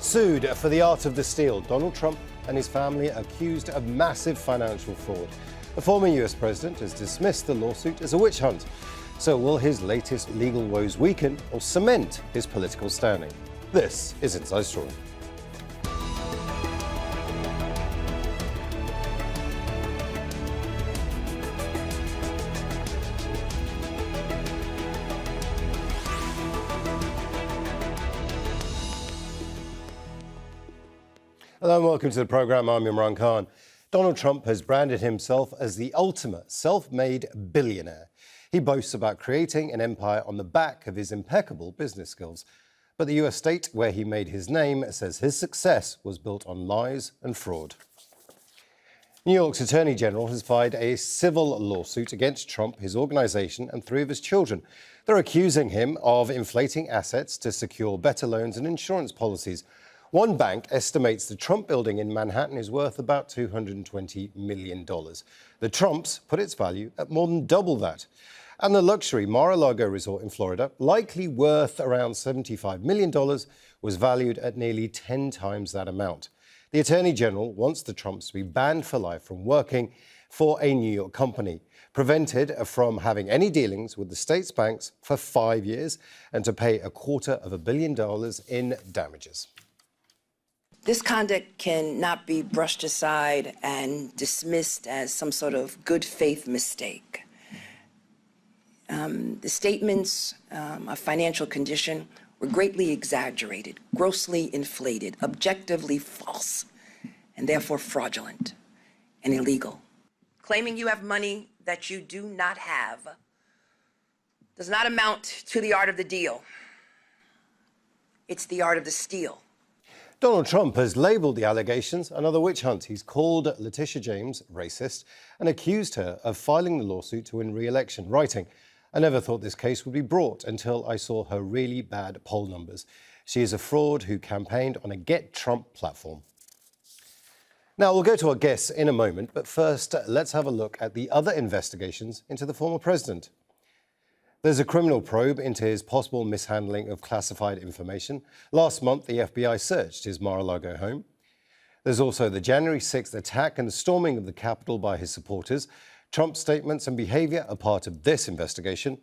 Sued for the art of the steal, Donald Trump and his family are accused of massive financial fraud. The former US president has dismissed the lawsuit as a witch hunt. So will his latest legal woes weaken or cement his political standing? This is Inside Story. Hello and welcome to the programme. I'm Imran Khan. Donald Trump has branded himself as the ultimate self-made billionaire. He boasts about creating an empire on the back of his impeccable business skills. But the US state where he made his name says his success was built on lies and fraud. New York's Attorney General has filed a civil lawsuit against Trump, his organisation and 3 of his children. They're accusing him of inflating assets to secure better loans and insurance policies. One bank estimates the Trump building in Manhattan is worth about $220 million. The Trumps put its value at more than double that. And the luxury Mar-a-Lago resort in Florida, likely worth around $75 million, was valued at nearly 10 times that amount. The Attorney General wants the Trumps to be banned for life from working for a New York company, prevented from having any dealings with the state's banks for 5 years, and to pay $250 million in damages. This conduct cannot be brushed aside and dismissed as some sort of good faith mistake. The statements of financial condition were greatly exaggerated, grossly inflated, objectively false, and therefore fraudulent and illegal. Claiming you have money that you do not have does not amount to the art of the deal. It's the art of the steal. Donald Trump has labelled the allegations another witch hunt. He's called Letitia James racist and accused her of filing the lawsuit to win re-election, writing, "I never thought this case would be brought until I saw her really bad poll numbers. She is a fraud who campaigned on a Get Trump platform." Now, we'll go to our guests in a moment, but first, let's have a look at the other investigations into the former president. There's a criminal probe into his possible mishandling of classified information. Last month, the FBI searched his Mar-a-Lago home. There's also the January 6th attack and the storming of the Capitol by his supporters. Trump's statements and behaviour are part of this investigation.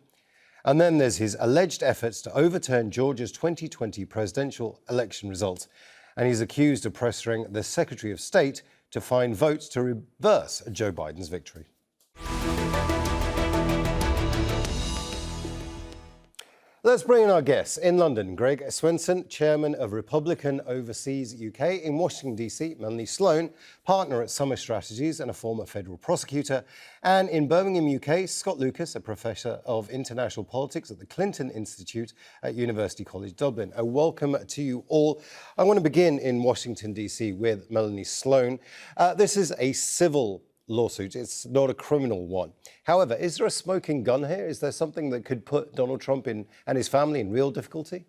And then there's his alleged efforts to overturn Georgia's 2020 presidential election results. And he's accused of pressuring the Secretary of State to find votes to reverse Joe Biden's victory. Let's bring in our guests. In London, Greg Swenson, Chairman of Republican Overseas UK. In Washington, D.C., Melanie Sloan, partner at Summer Strategies and a former federal prosecutor. And in Birmingham, UK, Scott Lucas, a professor of international politics at the Clinton Institute at University College Dublin. A welcome to you all. I want to begin in Washington, D.C. with Melanie Sloan. This is a civil lawsuit. It's not a criminal one. However, is there a smoking gun here? Is there something that could put Donald Trump and his family in real difficulty?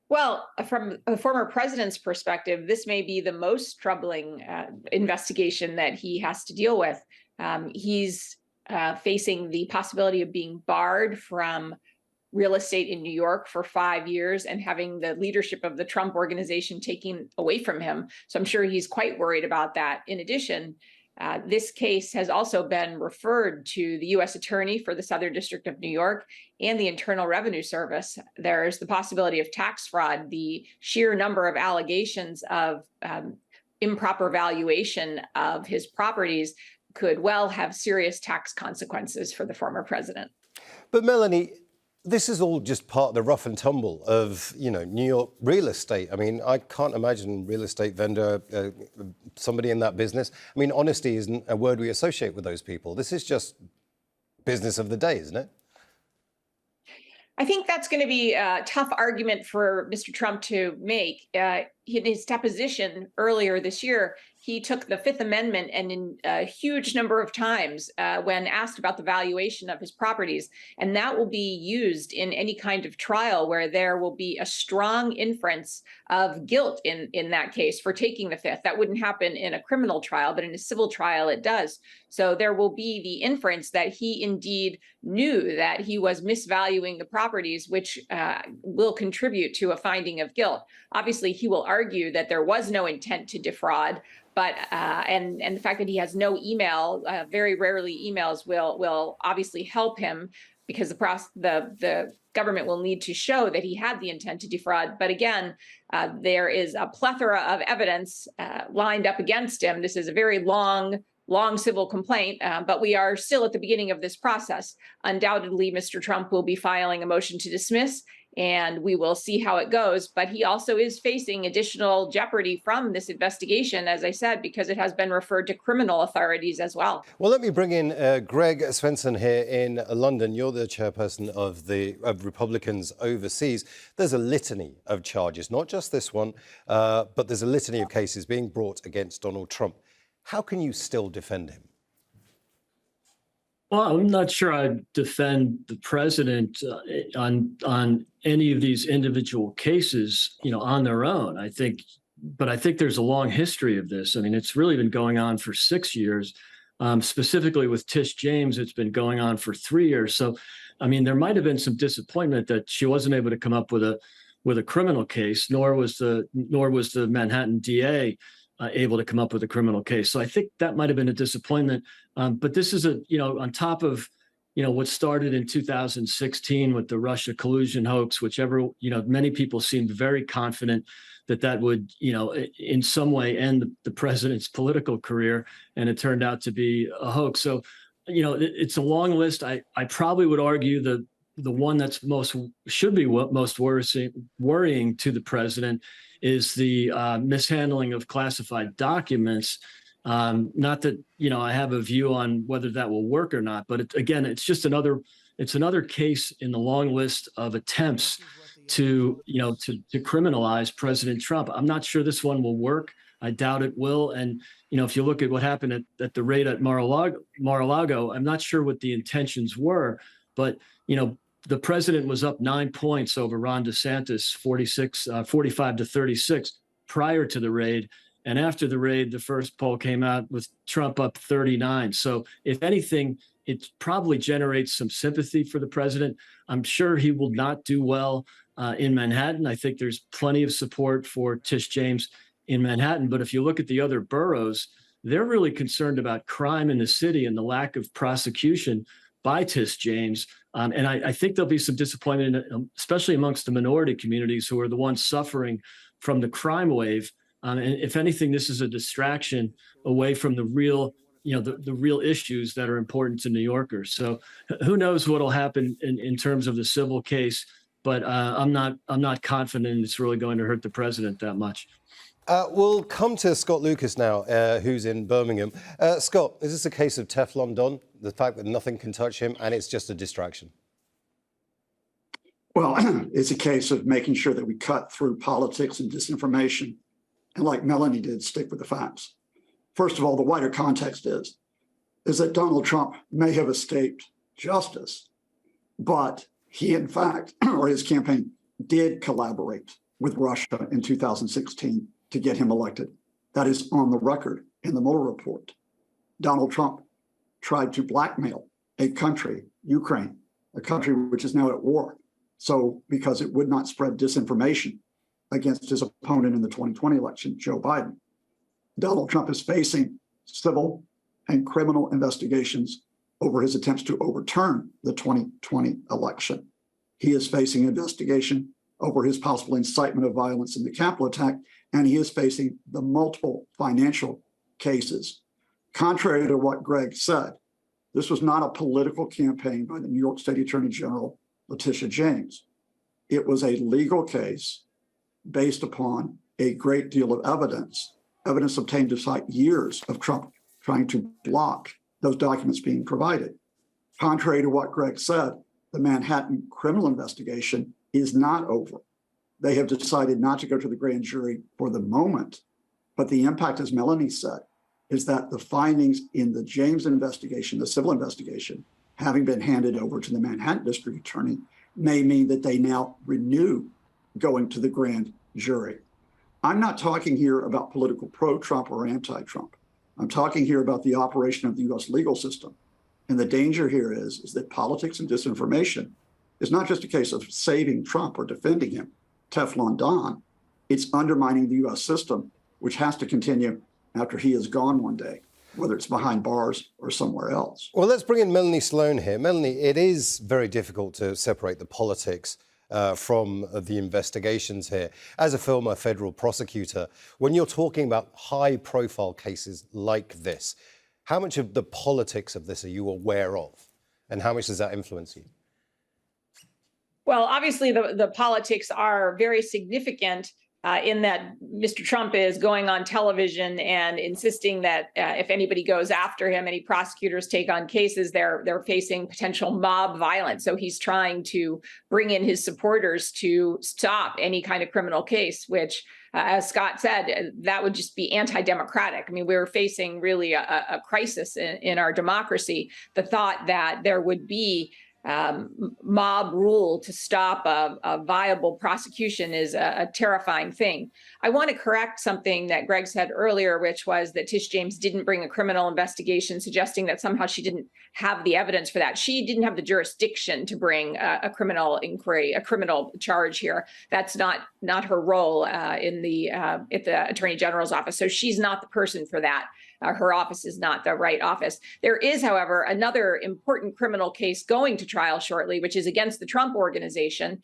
Well, from a former president's perspective, this may be the most troubling investigation that he has to deal with. He's facing the possibility of being barred from real estate in New York for 5 years and having the leadership of the Trump organization taken away from him. So I'm sure he's quite worried about that. In addition, this case has also been referred to the U.S. Attorney for the Southern District of New York and the Internal Revenue Service. There's the possibility of tax fraud. The sheer number of allegations of improper valuation of his properties could well have serious tax consequences for the former president. But Melanie, this is all just part of the rough and tumble of, New York real estate. I mean, I can't imagine real estate vendor, somebody in that business. I mean, honesty isn't a word we associate with those people. This is just business of the day, isn't it? I think that's going to be a tough argument for Mr. Trump to make. In his deposition earlier this year, he took the Fifth Amendment and in a huge number of times when asked about the valuation of his properties. And that will be used in any kind of trial where there will be a strong inference of guilt in that case for taking the Fifth. That wouldn't happen in a criminal trial, but in a civil trial it does. So there will be the inference that he indeed knew that he was misvaluing the properties, which will contribute to a finding of guilt. Obviously, he will argue that there was no intent to defraud, but and the fact that he has no email, very rarely emails, will obviously help him, because the government will need to show that he had the intent to defraud. But again, there is a plethora of evidence lined up against him. This is a very long civil complaint, but we are still at the beginning of this process. Undoubtedly, Mr. Trump will be filing a motion to dismiss, and we will see how it goes. But he also is facing additional jeopardy from this investigation, as I said, because it has been referred to criminal authorities as well. Well, let me bring in Greg Swenson here in London. You're the chairperson of Republicans overseas. There's a litany of charges, not just this one, but there's a litany of cases being brought against Donald Trump. How can you still defend him? Well, I'm not sure I'd defend the president on any of these individual cases, on their own. But I think there's a long history of this. I mean, it's really been going on for 6 years. Specifically with Tish James, it's been going on for 3 years. So, I mean, there might have been some disappointment that she wasn't able to come up with a criminal case, nor was the Manhattan DA able to come up with a criminal case. So I think that might have been a disappointment. But this is on top of, what started in 2016 with the Russia collusion hoax, many people seemed very confident that would, in some way end the president's political career. And it turned out to be a hoax. So, it's a long list. I probably would argue the one that's should be most worrying to the president is the mishandling of classified documents. Not that, I have a view on whether that will work or not, but it's just another case in the long list of attempts to criminalize President Trump. I'm not sure this one will work. I doubt it will. And, if you look at what happened at the raid at Mar-a-Lago, I'm not sure what the intentions were, but, the president was up 9 points over Ron DeSantis, 45 to 36 prior to the raid. And after the raid, the first poll came out with Trump up 39. So if anything, it probably generates some sympathy for the president. I'm sure he will not do well in Manhattan. I think there's plenty of support for Tish James in Manhattan. But if you look at the other boroughs, they're really concerned about crime in the city and the lack of prosecution by Tish James. And I think there'll be some disappointment, especially amongst the minority communities who are the ones suffering from the crime wave. And if anything, this is a distraction away from the real, the real issues that are important to New Yorkers. So who knows what'll happen in terms of the civil case, but I'm not confident it's really going to hurt the president that much. We'll come to Scott Lucas now, who's in Birmingham. Scott, is this a case of Teflon Don, the fact that nothing can touch him and it's just a distraction? Well, it's a case of making sure that we cut through politics and disinformation, and like Melanie did, stick with the facts. First of all, the wider context is that Donald Trump may have escaped justice, but he, in fact, or his campaign did collaborate with Russia in 2016 to get him elected. That is on the record in the Mueller report. Donald Trump tried to blackmail a country, Ukraine, a country which is now at war. So because it would not spread disinformation against his opponent in the 2020 election, Joe Biden. Donald Trump is facing civil and criminal investigations over his attempts to overturn the 2020 election. He is facing investigation over his possible incitement of violence in the Capitol attack, and he is facing the multiple financial cases. Contrary to what Greg said, this was not a political campaign by the New York State Attorney General, Letitia James. It was a legal case based upon a great deal of evidence obtained despite years of Trump trying to block those documents being provided. Contrary to what Greg said, the Manhattan criminal investigation is not over. They have decided not to go to the grand jury for the moment, But the impact, as Melanie said, is that the findings in the James investigation, the civil investigation, having been handed over to the Manhattan district attorney, may mean that they now renew going to the grand jury. I'm not talking here about political pro-Trump or anti-Trump. I'm talking here about the operation of the US legal system. And the danger here is that politics and disinformation is not just a case of saving Trump or defending him, Teflon Don. It's undermining the US system, which has to continue after he is gone one day, whether it's behind bars or somewhere else. Well, let's bring in Melanie Sloan here. Melanie, it is very difficult to separate the politics from the investigations here. As a former federal prosecutor, when you're talking about high-profile cases like this, how much of the politics of this are you aware of? And how much does that influence you? Well, obviously, the politics are very significant in that Mr. Trump is going on television and insisting that if anybody goes after him, any prosecutors take on cases, they're facing potential mob violence. So he's trying to bring in his supporters to stop any kind of criminal case, which, as Scott said, that would just be anti-democratic. I mean, we're facing really a crisis in our democracy. The thought that there would be mob rule to stop a viable prosecution is a terrifying thing. I want to correct something that Greg said earlier, which was that Tish James didn't bring a criminal investigation, suggesting that somehow she didn't have the evidence for that. She didn't have the jurisdiction to bring a criminal inquiry, a criminal charge here. That's not her role at the Attorney General's office. So she's not the person for that. Her office is not the right office. There is, however, another important criminal case going to trial shortly, which is against the Trump Organization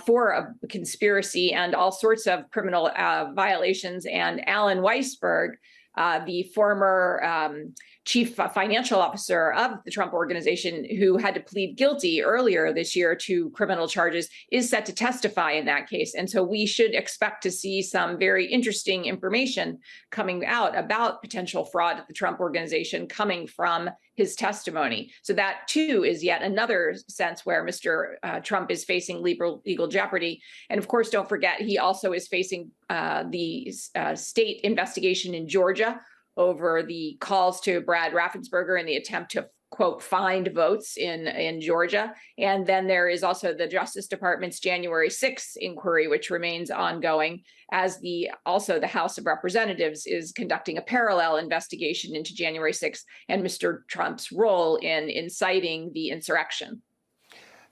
for a conspiracy and all sorts of criminal violations. And Alan Weisberg, the former chief financial officer of the Trump Organization, who had to plead guilty earlier this year to criminal charges, is set to testify in that case. And so we should expect to see some very interesting information coming out about potential fraud at the Trump Organization coming from his testimony. So that, too, is yet another sense where Mr. Trump is facing legal jeopardy. And of course, don't forget, he also is facing the state investigation in Georgia over the calls to Brad Raffensperger and the attempt to, quote, find votes in Georgia. And then there is also the Justice Department's January 6th inquiry, which remains ongoing, as also the House of Representatives is conducting a parallel investigation into January 6th and Mr. Trump's role in inciting the insurrection.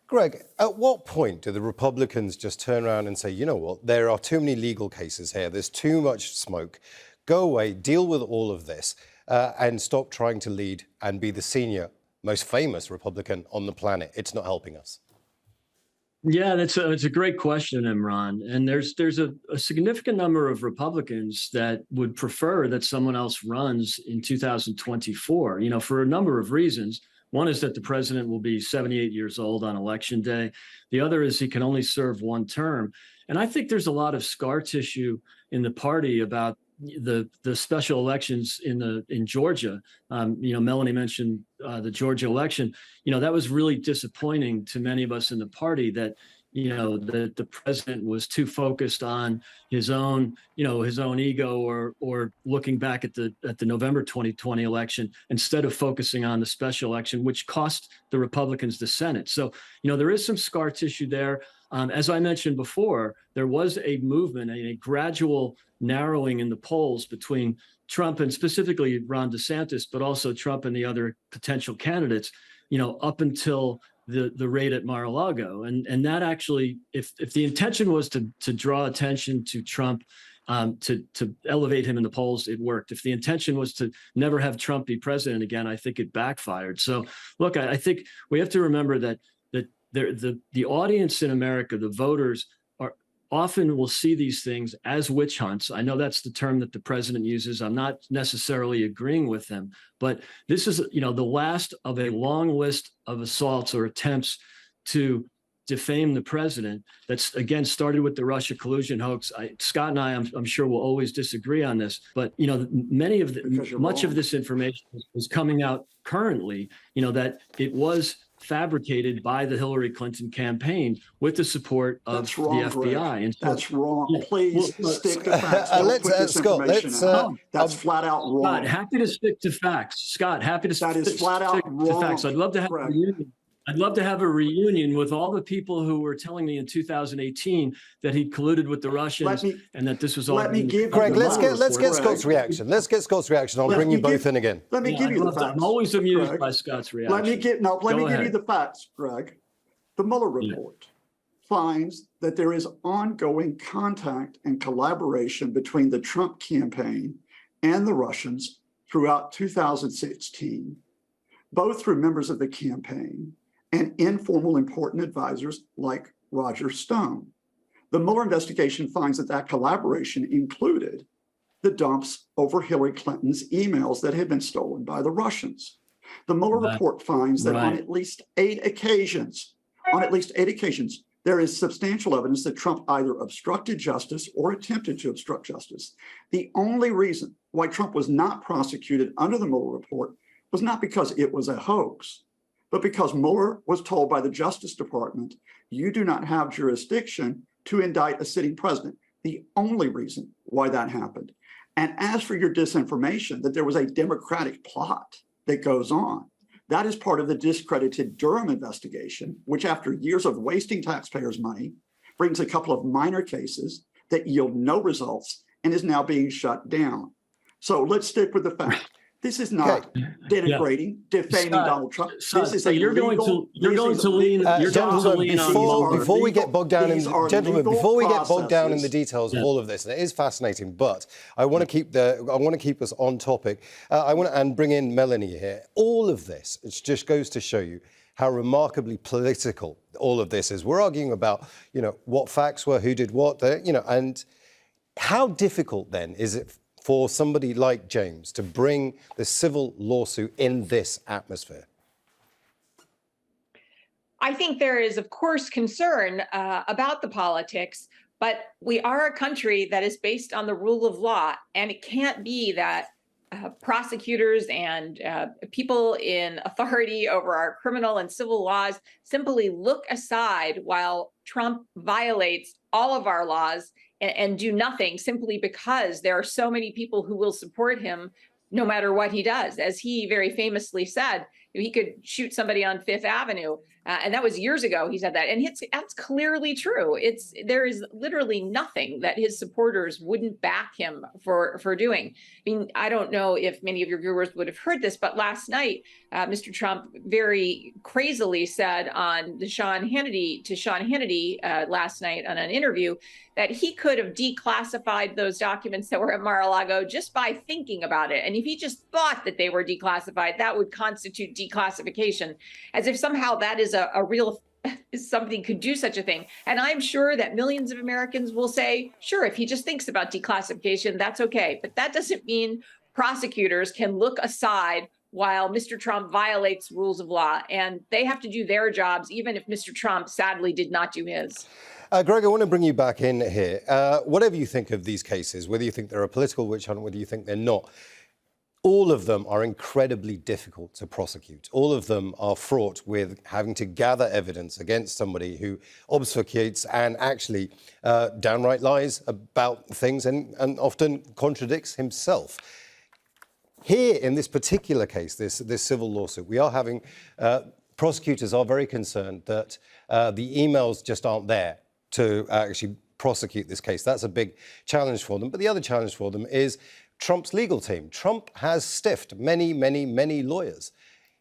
Greg, at what point do the Republicans just turn around and say, you know what, there are too many legal cases here, there's too much smoke, go away, deal with all of this, and stop trying to lead and be the senior, most famous Republican on the planet? It's not helping us. Yeah, it's a great question, Imran. And there's a significant number of Republicans that would prefer that someone else runs in 2024, for a number of reasons. One is that the president will be 78 years old on election day. The other is he can only serve one term. And I think there's a lot of scar tissue in the party about the special elections in Georgia. Melanie mentioned the Georgia election. That was really disappointing to many of us in the party, that that the president was too focused on his own ego or looking back at the November 2020 election instead of focusing on the special election, which cost the Republicans the Senate. So, there is some scar tissue there. As I mentioned before, there was a movement, a gradual narrowing in the polls between Trump and specifically Ron DeSantis, but also Trump and the other potential candidates, up until the raid at Mar-a-Lago. And that actually, if the intention was to draw attention to Trump, to elevate him in the polls, it worked. If the intention was to never have Trump be president again, I think it backfired. So look, I think we have to remember that the audience in America, the voters, often will see these things as witch hunts. I know that's the term that the president uses. I'm not necessarily agreeing with him, but this is, the last of a long list of assaults or attempts to defame the president. That's, again, started with the Russia collusion hoax. Scott and I'm sure will always disagree on this, but much of this information is coming out currently, that it was fabricated by the Hillary Clinton campaign with the support of That's wrong, the FBI. Greg. And so, That's wrong. yeah, Please well, stick to facts. Don't let's, put this Scott, information let's, out. That's flat out wrong. Scott, happy to stick to facts. Scott, happy to That is flat out stick to wrong, facts. I'd love to have a Greg. reunion. I'd love to have a reunion with all the people who were telling me in 2018 that he colluded with the Russians and that this was all. Let me give Greg, you let's get Scott's reaction. Let's get Scott's reaction. I'll bring you both in again. Let me give you the facts. I'm always amused Greg. by Scott's reaction. Let me give you the facts, Greg. The Mueller report finds that there is ongoing contact and collaboration between the Trump campaign and the Russians throughout 2016, both through members of the campaign and informal important advisors like Roger Stone. The Mueller investigation finds that that collaboration included the dumps over Hillary Clinton's emails that had been stolen by the Russians. The Mueller report finds that on at least 8 occasions, there is substantial evidence that Trump either obstructed justice or attempted to obstruct justice. The only reason why Trump was not prosecuted under the Mueller report was not because it was a hoax, but because Mueller was told by the Justice Department, you do not have jurisdiction to indict a sitting president. The only reason why that happened. And as for your disinformation, that there was a Democratic plot that goes on, that is part of the discredited Durham investigation, which after years of wasting taxpayers' money, brings a couple of minor cases that yield no results and is now being shut down. So let's stick with the fact. This is not denigrating, defaming Donald Trump. This is you're going to lean on before we get bogged down in the details of all of this, and it is fascinating, but I want to keep us on topic. I want to bring in Melanie here. All of this, it just goes to show you how remarkably political all of this is. We're arguing about, what facts were, who did what, and how difficult then is it for somebody like James to bring the civil lawsuit in this atmosphere? I think there is, of course, concern about the politics, but we are a country that is based on the rule of law, and it can't be that prosecutors and people in authority over our criminal and civil laws simply look aside while Trump violates all of our laws and do nothing simply because there are so many people who will support him no matter what he does. As he very famously said, he could shoot somebody on Fifth Avenue. And that was years ago he said that. And that's clearly true. There is literally nothing that his supporters wouldn't back him for doing. I mean, I don't know if many of your viewers would have heard this, but last night, Mr. Trump very crazily said on to Sean Hannity last night on an interview that he could have declassified those documents that were at Mar-a-Lago just by thinking about it. And if he just thought that they were declassified, that would constitute declassification, as if somehow that is a real somebody could do such a thing. And I'm sure that millions of Americans will say, sure, if he just thinks about declassification, that's okay. But that doesn't mean prosecutors can look aside while Mr. Trump violates rules of law. And they have to do their jobs, even if Mr. Trump sadly did not do his. Greg, I want to bring you back in here. Whatever you think of these cases, whether you think they're a political witch hunt, whether you think they're not, all of them are incredibly difficult to prosecute. All of them are fraught with having to gather evidence against somebody who obfuscates and actually downright lies about things and often contradicts himself. Here, in this particular case, this civil lawsuit, we are having prosecutors are very concerned that the emails just aren't there to actually prosecute this case. That's a big challenge for them. But the other challenge for them is Trump's legal team. Trump has stiffed many, many, many lawyers.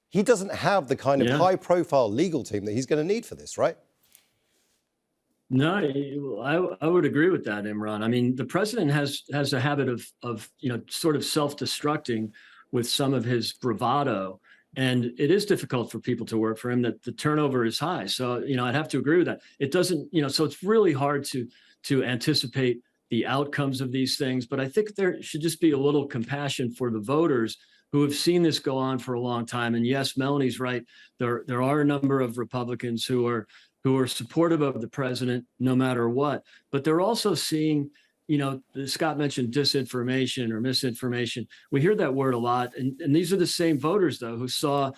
He doesn't have the kind of high-profile legal team that he's going to need for this, right? No, I would agree with that, Imran. I mean, the president has a habit of sort of self-destructing with some of his bravado. And it is difficult for people to work for him, that the turnover is high. So, I'd have to agree with that. It doesn't, so it's really hard to anticipate the outcomes of these things. But I think there should just be a little compassion for the voters who have seen this go on for a long time. And yes, Melanie's right. There are a number of Republicans who are supportive of the president no matter what. But they're also seeing Scott mentioned disinformation or misinformation. We hear that word a lot. And these are the same voters, though, who saw,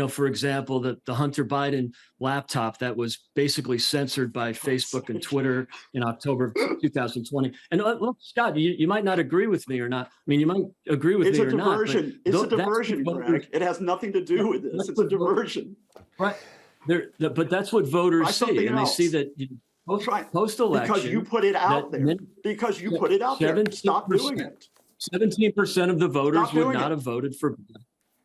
for example, the Hunter Biden laptop that was basically censored by Facebook and Twitter in October of 2020. And look, Scott, you might not agree with me or not. I mean, you might agree with me or not. It's a diversion, Greg. It has nothing to do with this. It's a diversion. Right. But that's what voters see. And they see that post-election. Because you put it out there. Because you put it out there. Stop doing it. 17% of the voters would not have voted for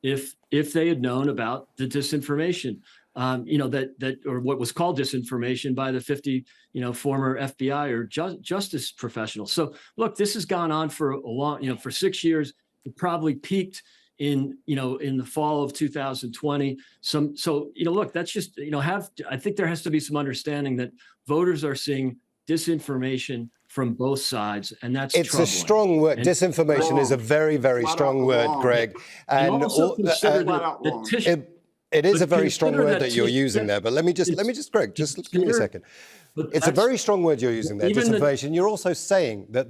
if they had known about the disinformation, or what was called disinformation by the 50, former FBI or justice professionals. So look, this has gone on for a long, for 6 years. It probably peaked in the fall of 2020. Look, that's just, I think there has to be some understanding that voters are seeing disinformation from both sides, and that's it's troubling. A strong word. Disinformation is a very, very strong word, Greg. And also consider it is a very strong word that you're using there. But let me just, Greg, just give me a second. It's a very strong word you're using there, disinformation. You're also saying that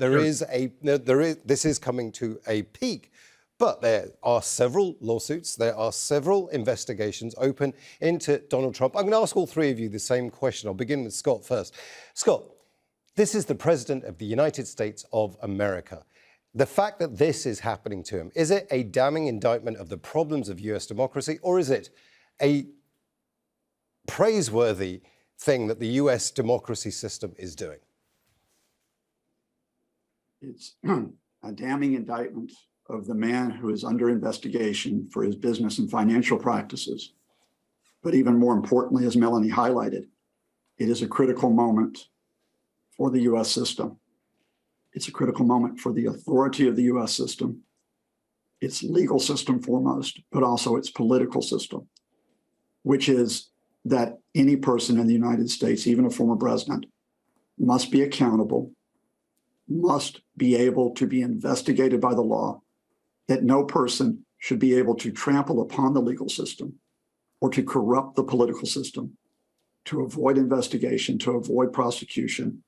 this is coming to a peak. But there are several lawsuits, there are several investigations open into Donald Trump. I'm going to ask all three of you the same question. I'll begin with Scott first. Scott, this is the President of the United States of America. The fact that this is happening to him, is it a damning indictment of the problems of US democracy, or is it a praiseworthy thing that the US democracy system is doing? It's a damning indictment of the man who is under investigation for his business and financial practices. But even more importantly, as Melanie highlighted, it is a critical moment for the US system. It's a critical moment for the authority of the US system, its legal system foremost, but also its political system, which is that any person in the United States, even a former president, must be accountable, must be able to be investigated by the law, that no person should be able to trample upon the legal system or to corrupt the political system, to avoid investigation, to avoid prosecution,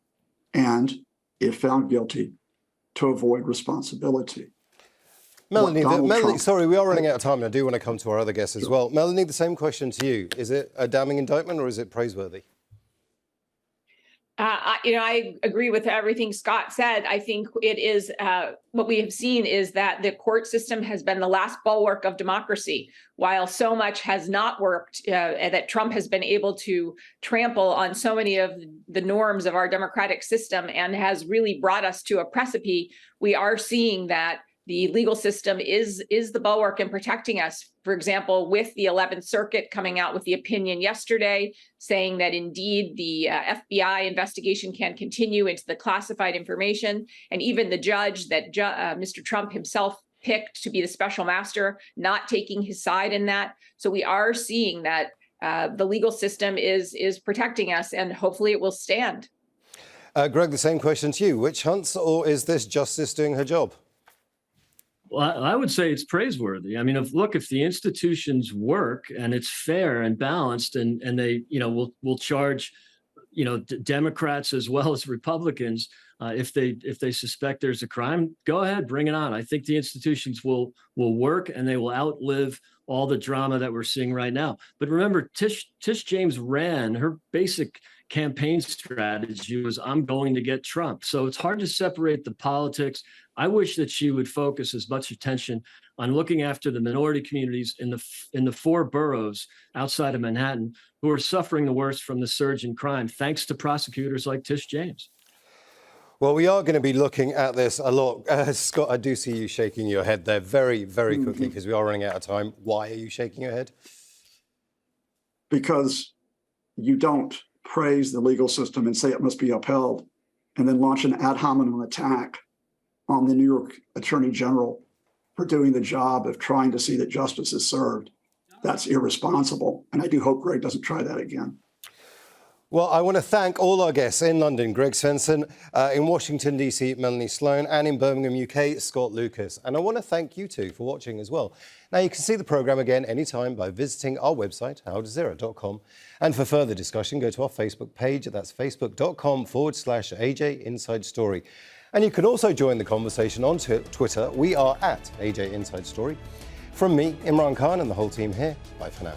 and, if found guilty, to avoid responsibility. Melanie, sorry, we are running out of time, and I do want to come to our other guests as well. Melanie, the same question to you. Is it a damning indictment or is it praiseworthy? I agree with everything Scott said. I think it is what we have seen is that the court system has been the last bulwark of democracy. While so much has not worked, that Trump has been able to trample on so many of the norms of our democratic system and has really brought us to a precipice, we are seeing that the legal system is the bulwark in protecting us. For example, with the 11th Circuit coming out with the opinion yesterday, saying that indeed the FBI investigation can continue into the classified information, and even the judge that Mr. Trump himself picked to be the special master, not taking his side in that. So we are seeing that the legal system is protecting us, and hopefully it will stand. Greg, the same question to you. Witch hunts, or is this justice doing her job? Well, I would say it's praiseworthy. I mean, if the institutions work and it's fair and balanced, and they, will charge, Democrats as well as Republicans, if they suspect there's a crime, go ahead, bring it on. I think the institutions will work, and they will outlive all the drama that we're seeing right now. But remember, Tish James ran, her basic campaign strategy was, I'm going to get Trump. So it's hard to separate the politics. I wish that she would focus as much attention on looking after the minority communities in the 4 boroughs outside of Manhattan who are suffering the worst from the surge in crime, thanks to prosecutors like Tish James. Well, we are going to be looking at this a lot. Scott, I do see you shaking your head there very, very quickly because we are running out of time. Why are you shaking your head? Because you don't praise the legal system and say it must be upheld, and then launch an ad hominem attack on the New York Attorney General for doing the job of trying to see that justice is served. That's irresponsible. And I do hope Greg doesn't try that again. Well, I want to thank all our guests in London, Greg Swenson, in Washington, D.C., Melanie Sloan, and in Birmingham, UK, Scott Lucas. And I want to thank you two for watching as well. Now, you can see the programme again anytime by visiting our website, aljazeera.com. And for further discussion, go to our Facebook page. That's facebook.com/AJ Inside Story. And you can also join the conversation on Twitter. We are at AJ Inside Story. From me, Imran Khan, and the whole team here, bye for now.